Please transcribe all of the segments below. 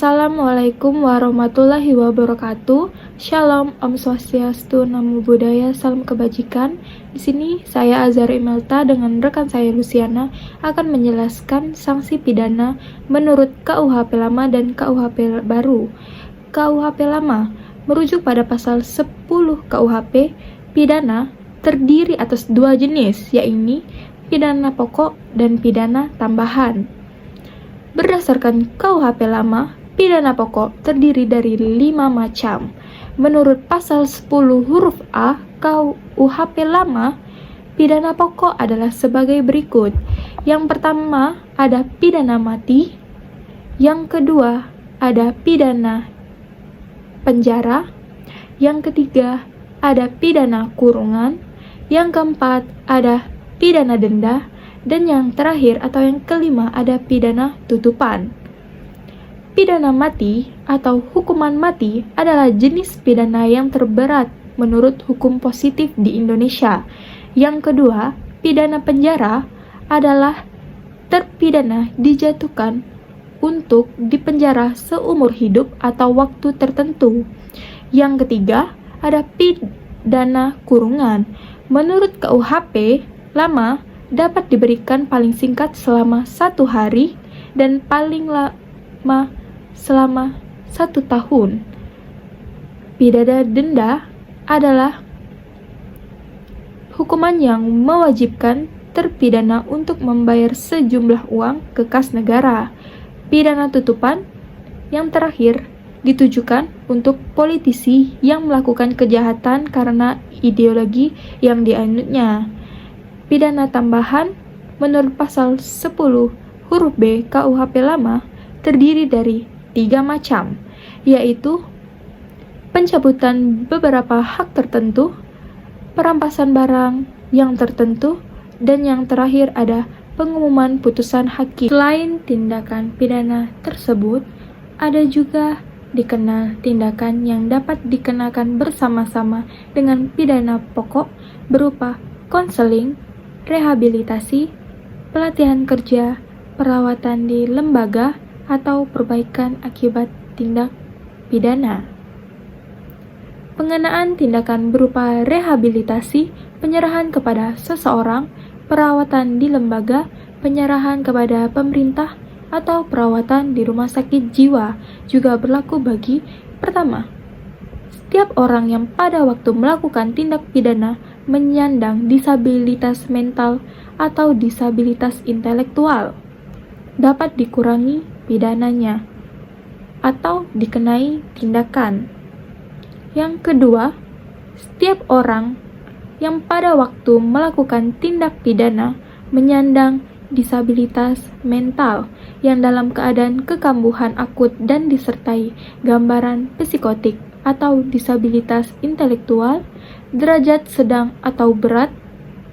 Assalamualaikum warahmatullahi wabarakatuh. Shalom, Om Swastiastu, Namo Buddhaya, salam kebajikan. Di sini saya Azhar Imelta dengan rekan saya Luciana akan menjelaskan sanksi pidana menurut KUHP lama dan KUHP baru. KUHP lama merujuk pada pasal 10 KUHP, pidana terdiri atas dua jenis, yaitu pidana pokok dan pidana tambahan. Berdasarkan KUHP lama, pidana pokok terdiri dari 5 macam. Menurut pasal 10 huruf A KUHP lama, pidana pokok adalah sebagai berikut. Yang pertama ada pidana mati, yang kedua ada pidana penjara, yang ketiga ada pidana kurungan, yang keempat ada pidana denda, dan yang terakhir atau yang kelima ada pidana tutupan. Pidana mati atau hukuman mati adalah jenis pidana yang terberat menurut hukum positif di Indonesia. Yang kedua, pidana penjara adalah terpidana dijatuhkan untuk dipenjara seumur hidup atau waktu tertentu. Yang ketiga, ada pidana kurungan. Menurut KUHP lama, dapat diberikan paling singkat selama 1 hari dan paling lama selama 1 tahun. Pidana denda adalah hukuman yang mewajibkan terpidana untuk membayar sejumlah uang ke kas negara. Pidana tutupan yang terakhir ditujukan untuk politisi yang melakukan kejahatan karena ideologi yang dianutnya. Pidana tambahan menurut pasal 10 huruf B KUHP lama terdiri dari 3 macam, yaitu pencabutan beberapa hak tertentu, perampasan barang yang tertentu, dan yang terakhir ada pengumuman putusan hakim. Selain tindakan pidana tersebut, ada juga dikenal tindakan yang dapat dikenakan bersama-sama dengan pidana pokok berupa konseling, rehabilitasi, pelatihan kerja, perawatan di lembaga, atau perbaikan akibat tindak pidana. Pengenaan tindakan berupa rehabilitasi, penyerahan kepada seseorang, perawatan di lembaga, penyerahan kepada pemerintah, atau perawatan di rumah sakit jiwa juga berlaku bagi pertama, setiap orang yang pada waktu melakukan tindak pidana menyandang disabilitas mental atau disabilitas intelektual, dapat dikurangi pidananya atau dikenai tindakan. Yang kedua, setiap orang yang pada waktu melakukan tindak pidana menyandang disabilitas mental yang dalam keadaan kekambuhan akut dan disertai gambaran psikotik atau disabilitas intelektual, derajat sedang atau berat,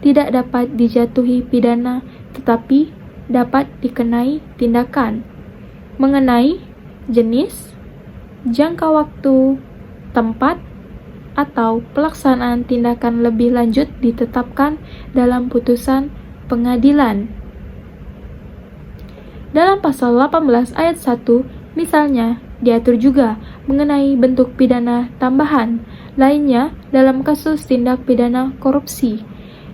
tidak dapat dijatuhi pidana tetapi dapat dikenai tindakan. Mengenai jenis, jangka waktu, tempat, atau pelaksanaan tindakan lebih lanjut ditetapkan dalam putusan pengadilan. Dalam pasal 18 ayat 1, misalnya, diatur juga mengenai bentuk pidana tambahan lainnya dalam kasus tindak pidana korupsi.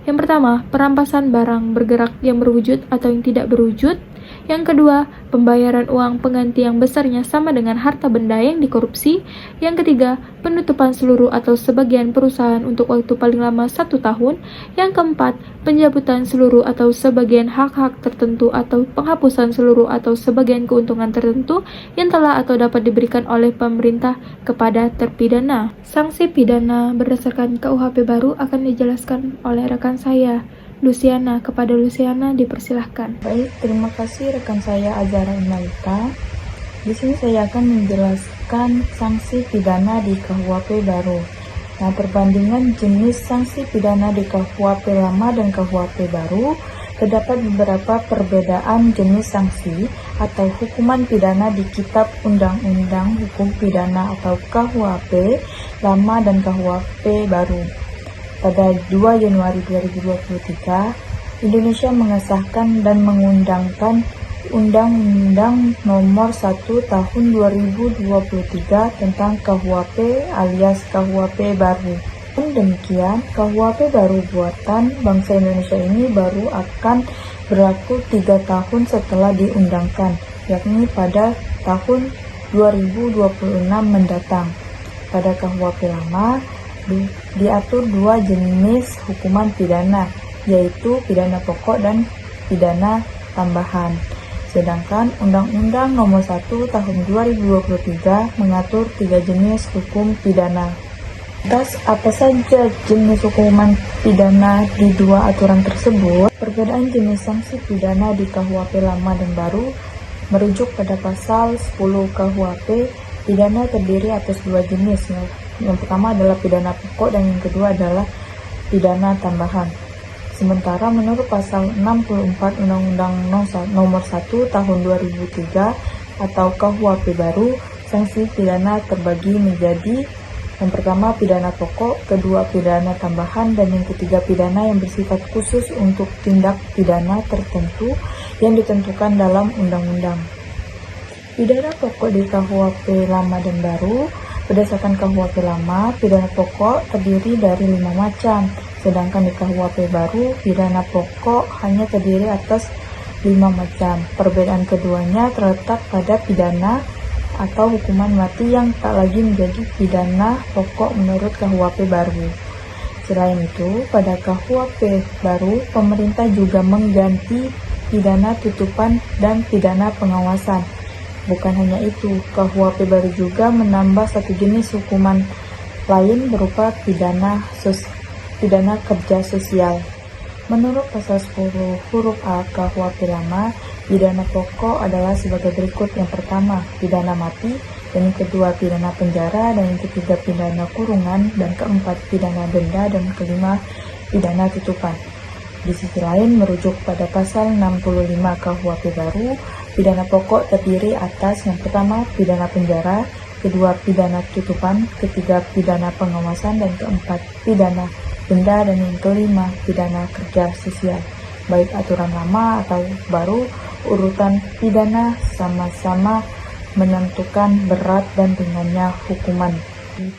Yang pertama, perampasan barang bergerak yang berwujud atau yang tidak berwujud. Yang kedua, pembayaran uang pengganti yang besarnya sama dengan harta benda yang dikorupsi. Yang ketiga, penutupan seluruh atau sebagian perusahaan untuk waktu paling lama 1 tahun. Yang keempat, pencabutan seluruh atau sebagian hak-hak tertentu atau penghapusan seluruh atau sebagian keuntungan tertentu yang telah atau dapat diberikan oleh pemerintah kepada terpidana. Sanksi pidana berdasarkan KUHP baru akan dijelaskan oleh rekan saya Luciana. Kepada Luciana dipersilahkan. Baik, terima kasih rekan saya Azhar Imelta. Di sini saya akan menjelaskan sanksi pidana di KUHP baru. Nah, perbandingan jenis sanksi pidana di KUHP lama dan KUHP baru, terdapat beberapa perbedaan jenis sanksi atau hukuman pidana di Kitab Undang-Undang Hukum Pidana atau KUHP lama dan KUHP baru. Pada 2 Januari 2023, Indonesia mengesahkan dan mengundangkan Undang-Undang Nomor 1 Tahun 2023 tentang KUHP alias KUHP baru. Dan demikian, KUHP baru buatan bangsa Indonesia ini baru akan berlaku 3 tahun setelah diundangkan, yakni pada tahun 2026 mendatang. Pada KUHP lama diatur 2 jenis hukuman pidana, yaitu pidana pokok dan pidana tambahan. Sedangkan Undang-Undang Nomor 1 Tahun 2023 mengatur 3 jenis hukum pidana. Atas apa saja jenis hukuman pidana di 2 aturan tersebut? Perbedaan jenis sanksi pidana di KUHP lama dan baru merujuk pada pasal 10 KUHP. Pidana terdiri atas 2 jenis. Yang pertama adalah pidana pokok dan yang kedua adalah pidana tambahan. Sementara menurut pasal 64 Undang-Undang Nomor 1 Tahun 2003 atau KUHP baru, sanksi pidana terbagi menjadi yang pertama pidana pokok, kedua pidana tambahan, dan yang ketiga pidana yang bersifat khusus untuk tindak pidana tertentu yang ditentukan dalam undang-undang. Pidana pokok di KUHP lama dan baru. Berdasarkan KUHP lama, pidana pokok terdiri dari 5 macam. Sedangkan di KUHP baru, pidana pokok hanya terdiri atas 5 macam. Perbedaan keduanya terletak pada pidana atau hukuman mati yang tak lagi menjadi pidana pokok menurut KUHP baru. Selain itu, pada KUHP baru, pemerintah juga mengganti pidana tutupan dan pidana pengawasan. Bukan hanya itu, KUHP baru juga menambah 1 jenis hukuman lain berupa pidana kerja sosial. Menurut pasal 10 huruf A KUHP lama, pidana pokok adalah sebagai berikut. Yang pertama, pidana mati, dan yang kedua, pidana penjara, dan yang ketiga, pidana kurungan, dan keempat, pidana denda, dan kelima, pidana tutupan. Di sisi lain, merujuk pada pasal 65 KUHP baru, pidana pokok terdiri atas yang pertama, pidana penjara, kedua, pidana tutupan, ketiga, pidana pengawasan, dan keempat, pidana denda, dan yang kelima, pidana kerja sosial. Baik aturan lama atau baru, urutan pidana sama-sama menentukan berat dan ringannya hukuman.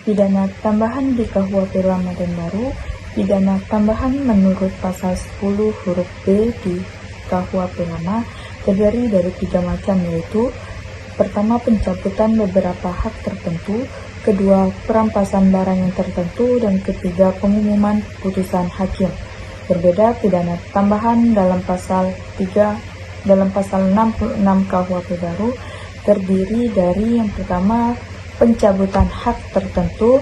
Pidana tambahan di KUHP lama dan baru. Pidana tambahan menurut pasal 10 huruf B di KUHP lama terdiri dari 3 macam, yaitu pertama, pencabutan beberapa hak tertentu, kedua, perampasan barang yang tertentu, dan ketiga, pengumuman putusan hakim. Berbeda pidana tambahan dalam pasal 66 KUHP baru terdiri dari yang pertama, pencabutan hak tertentu,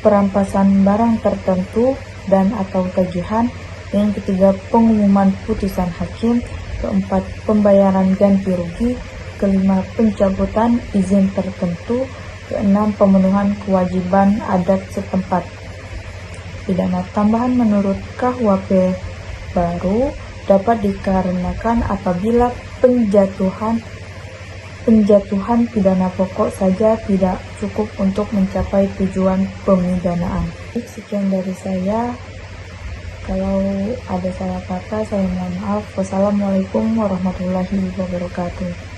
perampasan barang tertentu dan atau tagihan, yang ketiga, pengumuman putusan hakim, keempat, pembayaran ganti rugi, kelima, pencabutan izin tertentu, keenam, pemenuhan kewajiban adat setempat. Pidana tambahan menurut KUHP baru dapat dikarenakan apabila penjatuhan pidana pokok saja tidak cukup untuk mencapai tujuan pemidanaan. Sekian dari saya. Kalau ada salah kata, saya mohon maaf. Wassalamualaikum warahmatullahi wabarakatuh.